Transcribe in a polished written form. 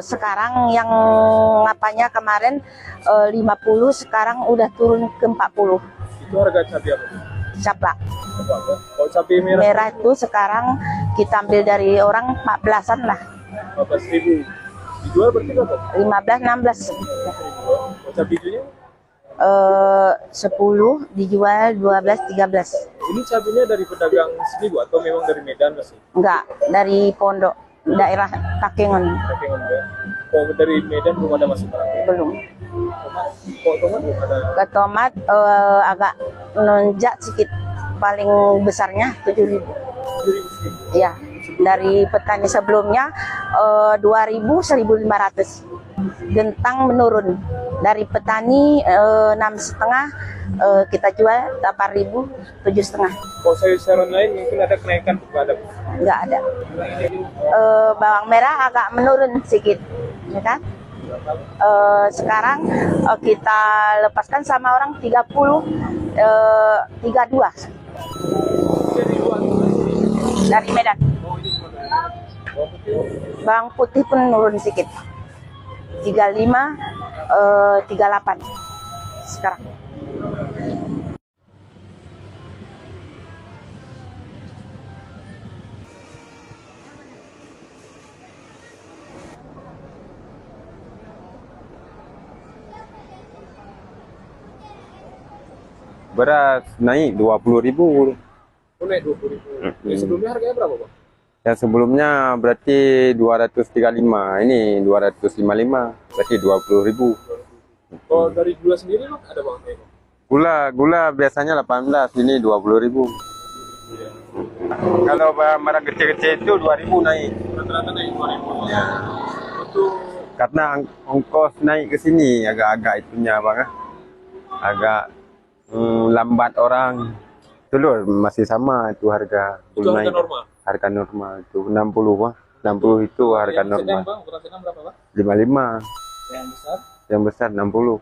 Sekarang yang apanya kemarin 50, sekarang udah turun ke 40. Itu harga cabai apa? Caplak. Kalau cabai merah, Merah itu sekarang kita ambil dari orang 14-an lah. 14.000. Dijual berarti berapa? 15, 16. Kalau cabai hijaunya? 10 dijual 12, 13. Ini cabainya dari pedagang sini Bu atau memang dari Medan masih? Enggak, dari pondok daerah Takengon. Takengon ya. Kalau dari Medan belum ada masuk barang. Belum. Kok tomat belum ada? Ke tomat agak menonjak sedikit. Paling besarnya 7.000. 7.000. Ya, dari petani sebelumnya 2.000, 1.500. Gentang menurun dari petani 6,5, kita jual 8.000, 7,5. Kalau sayur-sayuran lain mungkin ada kenaikan ada. Nggak ada. Bawang merah agak menurun sedikit, ya kan? Sekarang kita lepaskan sama orang 30, 32 dari Medan. Bawang putih pun menurun sedikit, 35, 38 sekarang. Beras naik 20.000. Oh, naik 20.000. Yang sebelumnya harganya berapa Bang? Yang sebelumnya berarti 235, ini 255, berarti 20.000. Kalau dari gula sendiri Bang ada Bang? Gula biasanya 18, ini 20.000. Kalau barang kecil-kecil itu 2.000 naik. Rata-rata naik 2.000. Ya. Itu Karena ongkos naik ke sini agak-agak itunya Bang. Agak lambat orang. Telur masih sama itu harga. itu harga normal. Harga normal itu 60 Bang. 60 itu harga Yang normal. sedang Bang, ukuran sedang berapa Bang? 55. Yang besar? Yang besar 60.